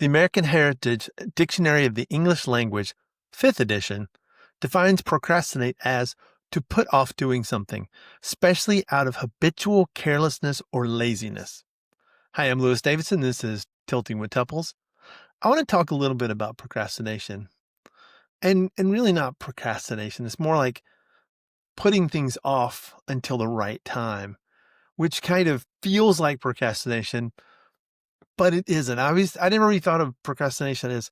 The American Heritage Dictionary of the English Language, 5th edition, defines procrastinate as to put off doing something, especially out of habitual carelessness or laziness. Hi, I'm Lewis Davidson. This is Tilting with Tuples. I want to talk a little bit about procrastination. And really not procrastination. It's more like putting things off until the right time, which kind of feels like procrastination, but it isn't. I never really thought of procrastination as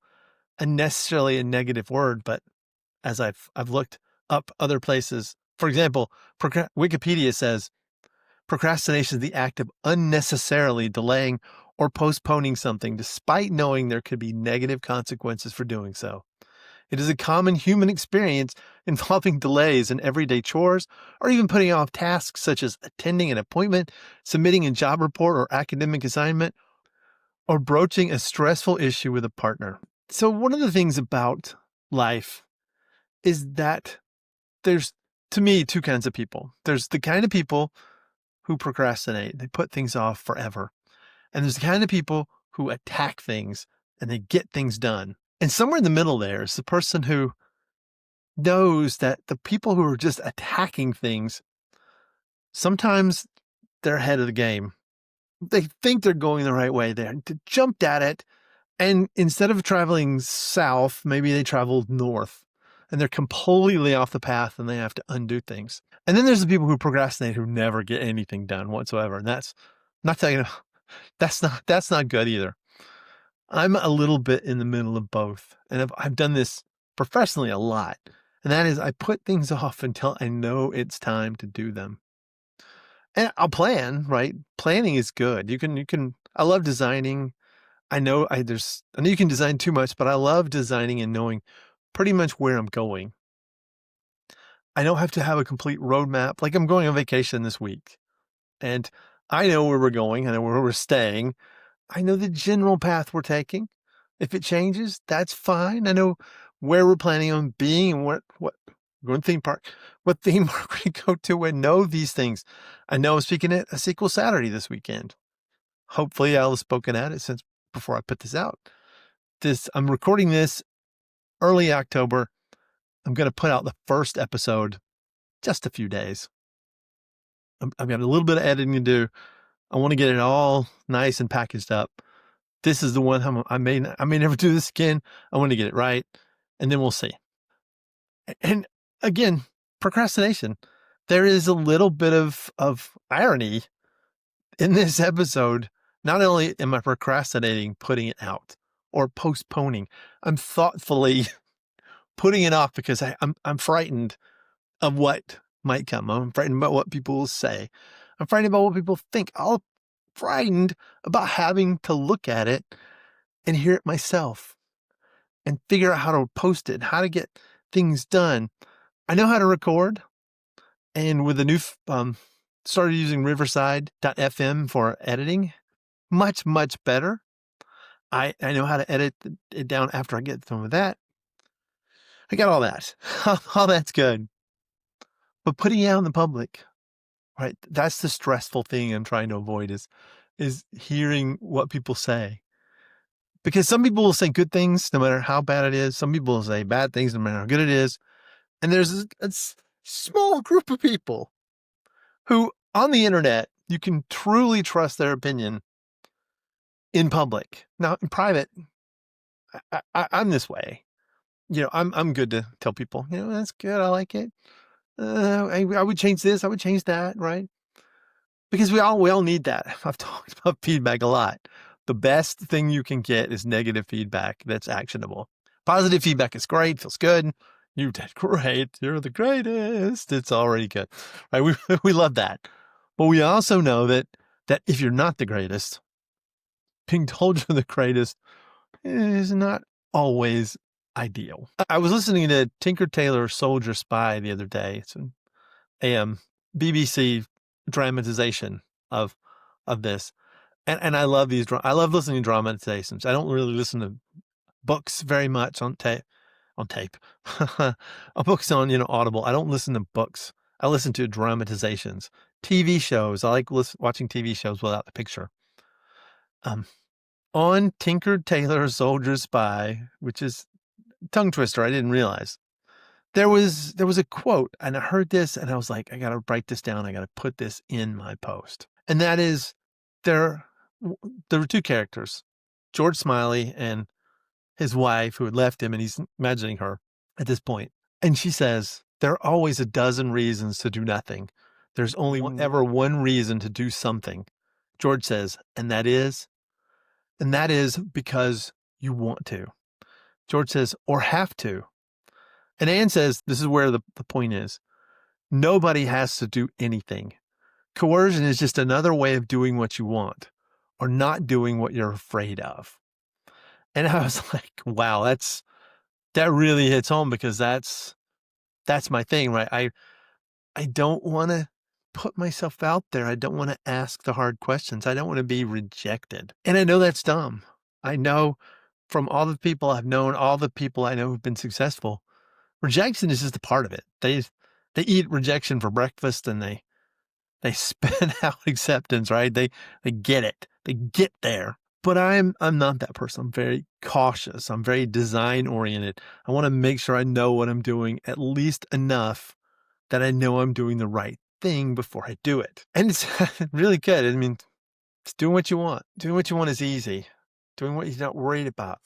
necessarily a negative word, but as I've looked up other places, for example, Wikipedia says procrastination is the act of unnecessarily delaying or postponing something despite knowing there could be negative consequences for doing so. It is a common human experience involving delays in everyday chores or even putting off tasks such as attending an appointment, submitting a job report or academic assignment, or broaching a stressful issue with a partner. So one of the things about life is that there's, to me, two kinds of people. There's the kind of people who procrastinate. They put things off forever. And there's the kind of people who attack things and they get things done. And somewhere in the middle there is the person who knows that the people who are just attacking things, sometimes they're ahead of the game. They think they're going the right way. They jumped at it. And instead of traveling south, maybe they traveled north. And they're completely off the path and they have to undo things. And then there's the people who procrastinate who never get anything done whatsoever. And that's not saying that's not good either. I'm a little bit in the middle of both. And I've done this professionally a lot. And that is I put things off until I know it's time to do them. And I'll plan, right? Planning is good. You can I love designing. I know you can design too much, but I love designing and knowing pretty much where I'm going. I don't have to have a complete roadmap. Like I'm going on vacation this week and I know where we're going. I know where we're staying. I know the general path we're taking. If it changes, that's fine. I know where we're planning on being and what we're going to theme park, what theme park we go to. I know these things. I know I'm speaking at a Sequel Saturday this weekend. Hopefully I'll have spoken at it since before I put this out. I'm recording this early October. I'm going to put out the first episode just a few days. I've got a little bit of editing to do. I want to get it all nice and packaged up. This is the one I may never do this again. I want to get it right, and then we'll see. And again, procrastination. There is a little bit of irony in this episode. Not only am I procrastinating putting it out or postponing, I'm thoughtfully putting it off because I'm frightened of what might come. I'm frightened about what people will say. I'm frightened about what people think. I'm frightened about having to look at it and hear it myself and figure out how to post it, how to get things done. I know how to record, and with the new started using Riverside.fm for editing, much better. I know how to edit it down after I get done with that. I got all that. All that's good. But putting it out in the public, right? That's the stressful thing I'm trying to avoid is hearing what people say. Because some people will say good things no matter how bad it is. Some people will say bad things no matter how good it is. And there's a small group of people who on the internet, you can truly trust their opinion in public. Now in private, I'm this way. I'm good to tell people, that's good. I like it. I would change this. I would change that. Right. Because we all need that. I've talked about feedback a lot. The best thing you can get is negative feedback that's actionable. Positive feedback is great. Feels good. You did great. You're the greatest. It's already good. Right. We love that. But we also know that if you're not the greatest, being told you're the greatest is not always ideal. I was listening to Tinker Tailor Soldier Spy the other day. It's an BBC dramatization of this. And I love these. I love listening to dramatizations. I don't really listen to books very much on tape. Books on, Audible. I don't listen to books. I listen to dramatizations. TV shows. I like watching TV shows without the picture. On Tinker Tailor Soldier Spy, which is tongue twister, I didn't realize. There was a quote, and I heard this and I was like, I got to write this down. I got to put this in my post. And that is there were two characters, George Smiley and his wife who had left him, and he's imagining her at this point. And she says, there are always a dozen reasons to do nothing. There's only ever one reason to do something. George says, and that is because you want to. George says, or have to. And Anne says, this is where the point is. Nobody has to do anything. Coercion is just another way of doing what you want or not doing what you're afraid of. And I was like, wow, that really hits home, because that's my thing, right? I don't want to put myself out there. I don't want to ask the hard questions. I don't want to be rejected. And I know that's dumb. I know from all the people I've known, all the people I know who've been successful, rejection is just a part of it. They eat rejection for breakfast, and they spit out acceptance, right? They get it. They get there. But I'm not that person. I'm very cautious. I'm very design oriented. I want to make sure I know what I'm doing, at least enough that I know I'm doing the right thing before I do it. And it's really good. I mean, it's doing what you want. Doing what you want is easy. Doing what you're not worried about,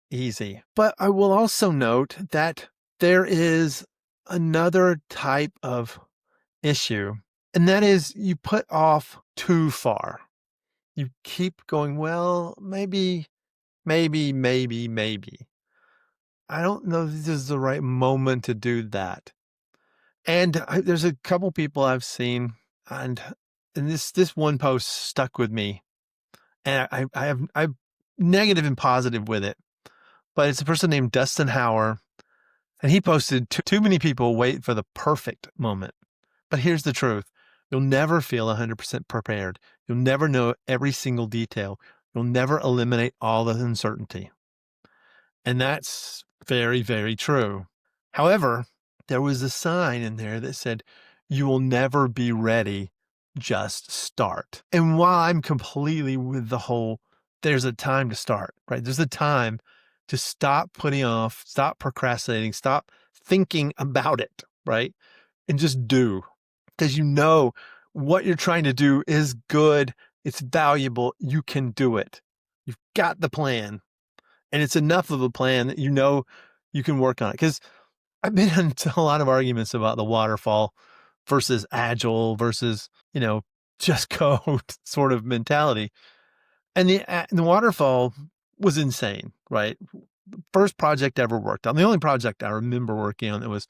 easy. But I will also note that there is another type of issue, and that is you put off too far. You keep going, well, maybe. I don't know if this is the right moment to do that. And there's a couple people I've seen, and this one post stuck with me, and I'm negative and positive with it. But it's a person named Dustin Hauer, and he posted, too many people wait for the perfect moment. But here's the truth. You'll never feel 100% prepared. You'll never know every single detail. You'll never eliminate all the uncertainty. And that's very, very true. However, there was a sign in there that said, you will never be ready. Just start. And while I'm completely with the whole, there's a time to start, right? There's a time to stop putting off, stop procrastinating, stop thinking about it, right? And just do. Because you know what you're trying to do is good. It's valuable. You can do it. You've got the plan. And it's enough of a plan that you know you can work on it. Because I've been into a lot of arguments about the waterfall versus agile versus, just go sort of mentality. And the waterfall was insane, right? First project I ever worked on, the only project I remember working on that was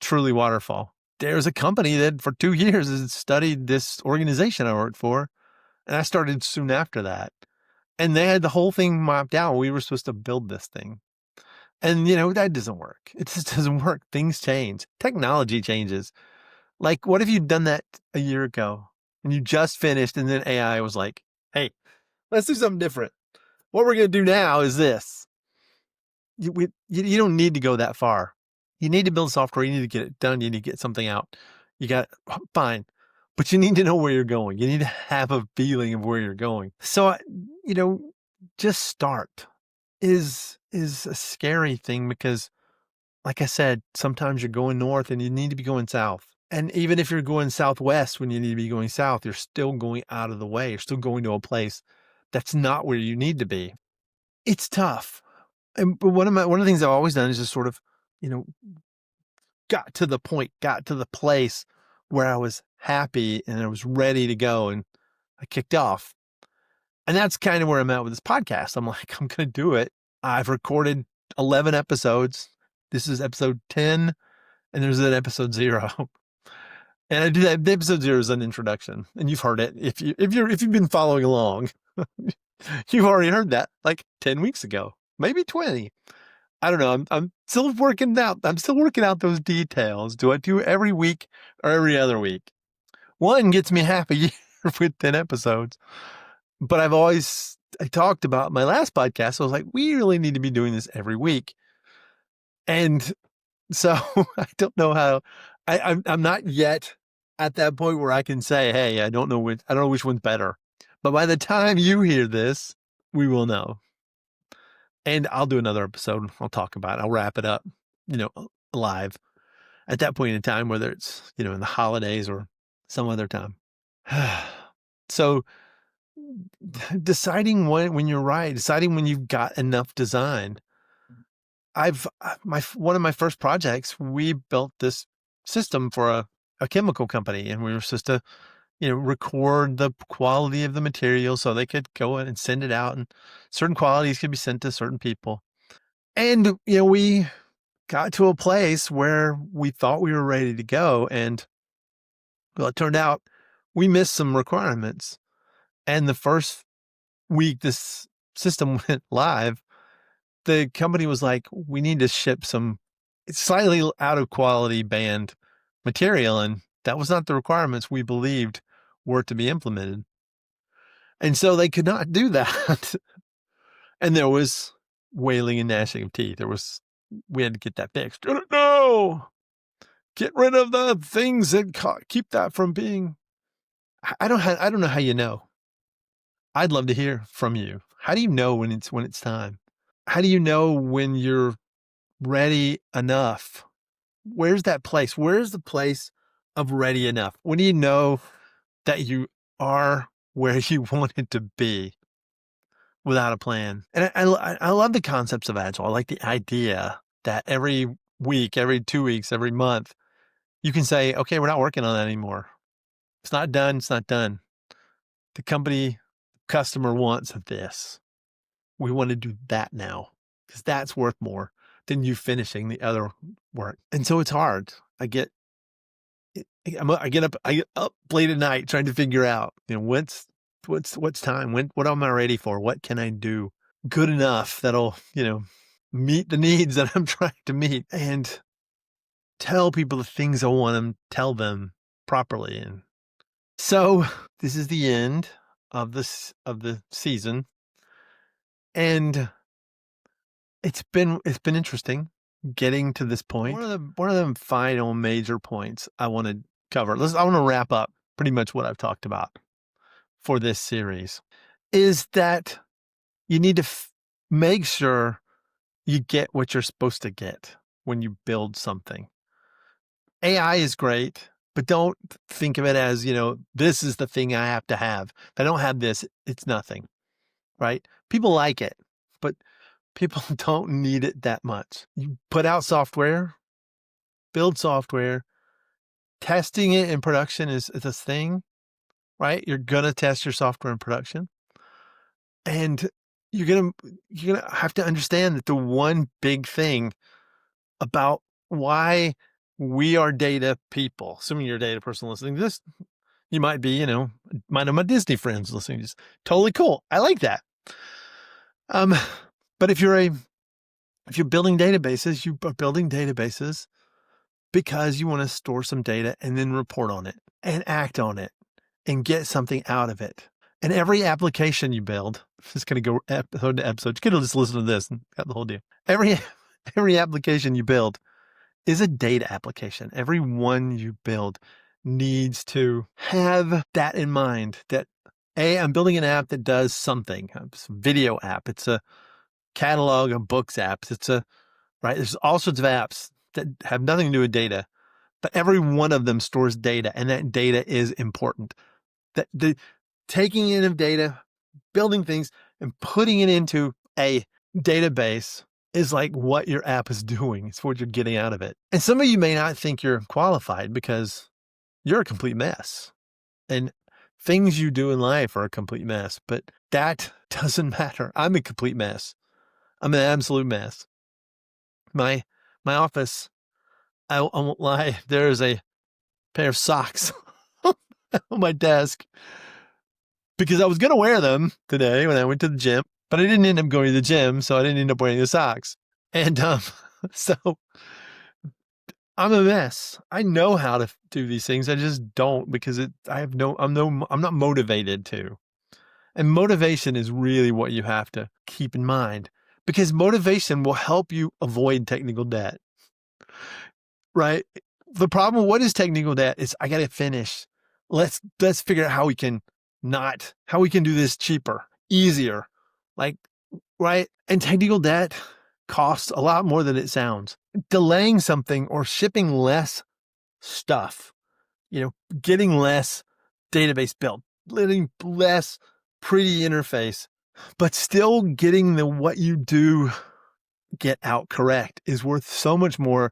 truly waterfall. There's a company that for 2 years has studied this organization I worked for. And I started soon after that. And they had the whole thing mapped out. We were supposed to build this thing. And, that doesn't work. It just doesn't work. Things change. Technology changes. Like, what if you'd done that a year ago and you just finished, and then AI was like, hey, let's do something different. What we're going to do now is this. You don't need to go that far. You need to build software. You need to get it done. You need to get something out. You got fine. But you need to know where you're going. You need to have a feeling of where you're going. So, just start is a scary thing, because, like I said, sometimes you're going north and you need to be going south. And even if you're going southwest when you need to be going south, you're still going out of the way. You're still going to a place that's not where you need to be. It's tough. But one of the things I've always done is just sort of, got to the place where I was happy and I was ready to go, and I kicked off. And that's kind of where I'm at with this podcast. I'm like, I'm going to do it. I've recorded 11 episodes. This is episode 10, and there's an episode 0. And I do that. Episode 0 is an introduction, and you've heard it. If you've been following along, you've already heard that like 10 weeks ago, maybe 20. I don't know. I'm still working out. I'm still working out those details. Do I do every week or every other week? One gets me half a year with 10 episodes. But I talked about my last podcast. I was like, we really need to be doing this every week. And so I don't know how, I'm not yet at that point where I can say, hey, I don't know which one's better. But by the time you hear this, we will know. And I'll do another episode. I'll talk about it. I'll wrap it up, live at that point in time, whether it's, in the holidays or some other time. So deciding when you're right, deciding when you've got enough design. One of my first projects, we built this system for a chemical company, and we were supposed to, record the quality of the material so they could go in and send it out, and certain qualities could be sent to certain people. And, we got to a place where we thought we were ready to go. And well, it turned out we missed some requirements. And the first week this system went live, the company was like, we need to ship some slightly out of quality banned material. And that was not the requirements we believed were to be implemented. And so they could not do that. And there was wailing and gnashing of teeth. We had to get that fixed. No, get rid of the things that keep that from being. I don't know how you know. I'd love to hear from you. How do you know when it's time? How do you know when you're ready enough? Where's that place? Where's the place of ready enough? When do you know that you are where you wanted to be without a plan? And I love the concepts of Agile. I like the idea that every week, every 2 weeks, every month, you can say, okay, we're not working on that anymore. It's not done. It's not done. The customer wants this. We want to do that now because that's worth more than you finishing the other work. And so it's hard. I get up late at night trying to figure out, what's time? What am I ready for? What can I do good enough that'll, meet the needs that I'm trying to meet and tell people the things I want to tell them properly. And so this is the end of the season. And it's been interesting getting to this point. One of the final major points I want to cover. I want to wrap up pretty much what I've talked about for this series is that you need to make sure you get what you're supposed to get when you build something. AI is great, but don't think of it as, this is the thing I have to have. If I don't have this, it's nothing, right? People like it, but people don't need it that much. You put out software, build software, testing it in production is a thing, right? You're going to test your software in production. And you're going to have to understand that the one big thing about why we are data people, assuming you're a data person listening to this, you might be, might have my Disney friends listening. Just totally cool. I like that. But if you're building databases, you are building databases because you want to store some data and then report on it and act on it and get something out of it. And every application you build, just going to go episode to episode. You could have just listened to this and got the whole deal. Every application you build is a data application. Every one you build needs to have that in mind, that I'm building an app that does something. It's a video app. It's a catalog of books apps. Right. There's all sorts of apps that have nothing to do with data, but every one of them stores data, and that data is important. That the taking in of data, building things, and putting it into a database is like what your app is doing. It's what you're getting out of it. And some of you may not think you're qualified because you're a complete mess. And things you do in life are a complete mess, but that doesn't matter. I'm a complete mess. I'm an absolute mess. My office, I won't lie, there's a pair of socks on my desk because I was going to wear them today when I went to the gym, but I didn't end up going to the gym, so I didn't end up wearing the socks. And so I'm a mess. I know how to do these things. I just don't because I'm not motivated to. And motivation is really what you have to keep in mind, because motivation will help you avoid technical debt, right? The problem, what is technical debt? Is I got to finish. Let's figure out how we can do this cheaper, easier, Like, right? And technical debt costs a lot more than it sounds. Delaying something or shipping less stuff, getting less database built, letting less pretty interface, but still getting what you do get out correct is worth so much more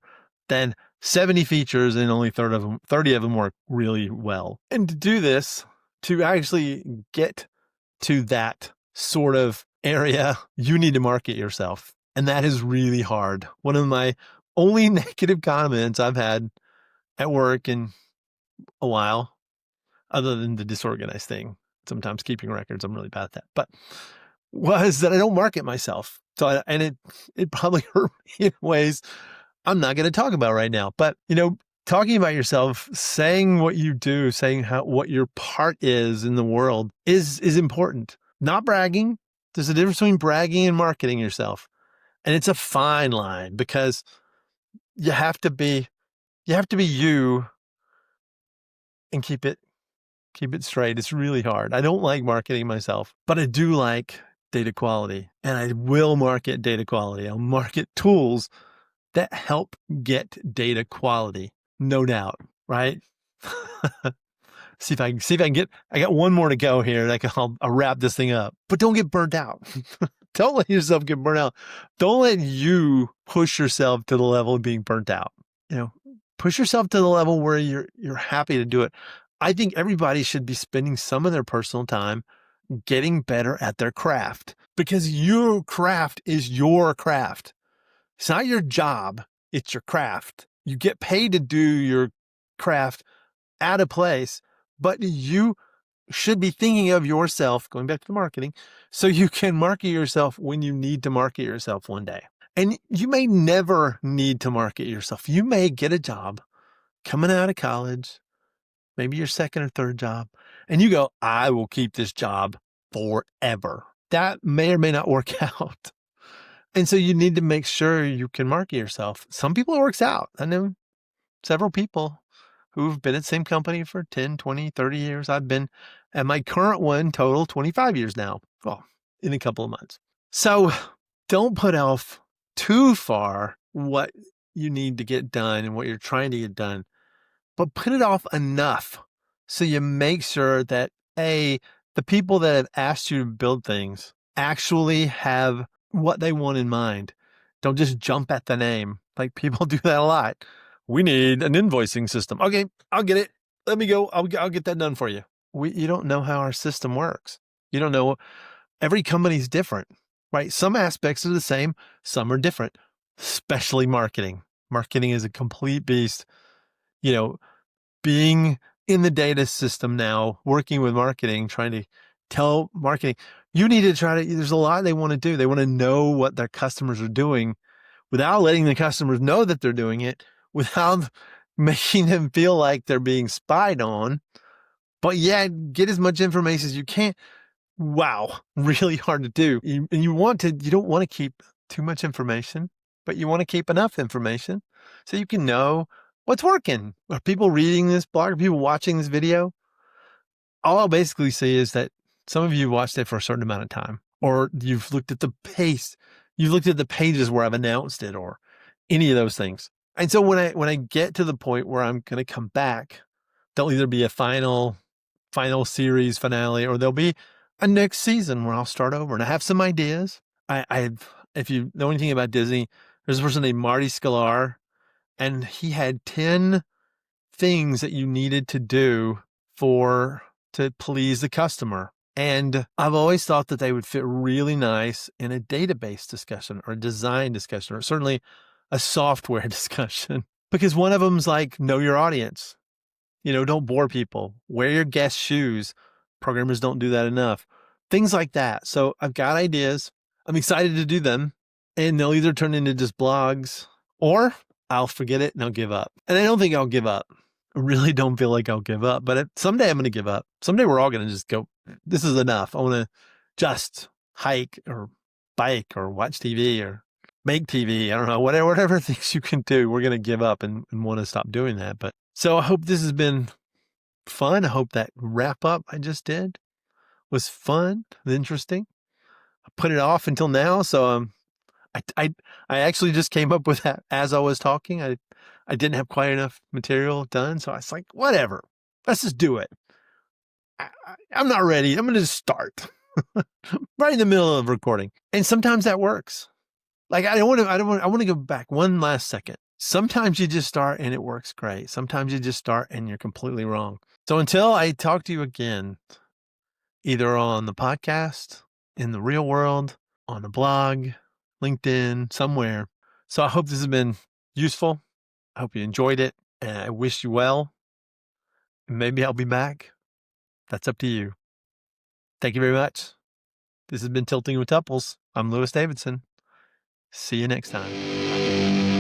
than 70 features and only 30 of them work really well. And to do this, to actually get to that sort of area, you need to market yourself. And that is really hard. One of my only negative comments I've had at work in a while, other than the disorganized thing, sometimes keeping records, I'm really bad at that, but was that I don't market myself. So, it probably hurt me in ways I'm not going to talk about right now, but talking about yourself, saying what you do, saying what your part is in the world is important. Not bragging. There's a difference between bragging and marketing yourself. And it's a fine line because you have to be you and keep it straight. It's really hard. I don't like marketing myself, but I do like data quality, and I will market data quality. I'll market tools that help get data quality. No doubt. Right. See if I can get, I got one more to go here. I'll wrap this thing up, but don't get burnt out. Don't let yourself get burnt out. Don't let you push yourself to the level of being burnt out. Push yourself to the level where you're happy to do it. I think everybody should be spending some of their personal time getting better at their craft, because your craft is your craft. It's not your job. It's your craft. You get paid to do your craft at a place, but you should be thinking of yourself, going back to the marketing, so you can market yourself when you need to market yourself one day. And you may never need to market yourself. You may get a job coming out of college, maybe your second or third job, and you go, I will keep this job forever. That may or may not work out. And so you need to make sure you can market yourself. Some people it works out. I know several people who've been at the same company for 10, 20, 30 years. I've been at my current one total 25 years now. Well, in a couple of months. So don't put off too far what you need to get done and what you're trying to get done, but put it off enough so you make sure that the people that have asked you to build things actually have what they want in mind. Don't just jump at the name. Like, people do that a lot. We need an invoicing system. Okay, I'll get it. Let me go. I'll get that done for you. You don't know how our system works. You don't know. Every company's different, right? Some aspects are the same. Some are different, especially marketing. Marketing is a complete beast. Being in the data system now, working with marketing, trying to tell marketing, you need to there's a lot they want to do. They want to know what their customers are doing without letting the customers know that they're doing it, without making them feel like they're being spied on. But yeah, get as much information as you can. Wow, really hard to do. You don't want to keep too much information, but you want to keep enough information so you can know what's working. Are people reading this blog? Are people watching this video? All I'll basically say is that some of you watched it for a certain amount of time, or you've looked at the pace, you've looked at the pages where I've announced it, or any of those things. And so when I get to the point where I'm going to come back, there'll either be a final series finale, or there'll be a next season where I'll start over. And I have some ideas. If you know anything about Disney, there's a person named Marty Sklar, and he had 10 things that you needed to do to please the customer. And I've always thought that they would fit really nice in a database discussion or a design discussion, or certainly a software discussion, because one of them's like, know your audience. Don't bore people. Wear your guest shoes. Programmers don't do that enough. Things like that. So I've got ideas. I'm excited to do them, and they'll either turn into just blogs, or I'll forget it and I'll give up. And I don't think I'll give up. I really don't feel like I'll give up, but someday I'm going to give up. Someday we're all going to just go, this is enough. I want to just hike or bike or watch TV or make TV. I don't know, whatever things you can do, we're going to give up and want to stop doing that. But so I hope this has been fun. I hope that wrap up I just did was fun and interesting. put it off until now. So I actually just came up with that as I was talking. I didn't have quite enough material done, so I was like, whatever, let's just do it. I'm not ready. I'm gonna just start right in the middle of recording, and sometimes that works. Like I want to go back one last second. Sometimes you just start and it works great. Sometimes you just start and you're completely wrong. So until I talk to you again, either on the podcast, in the real world, on the blog, LinkedIn, somewhere. So I hope this has been useful. I hope you enjoyed it. And I wish you well. Maybe I'll be back. That's up to you. Thank you very much. This has been Tilting with Tuples. I'm Lewis Davidson. See you next time. Bye.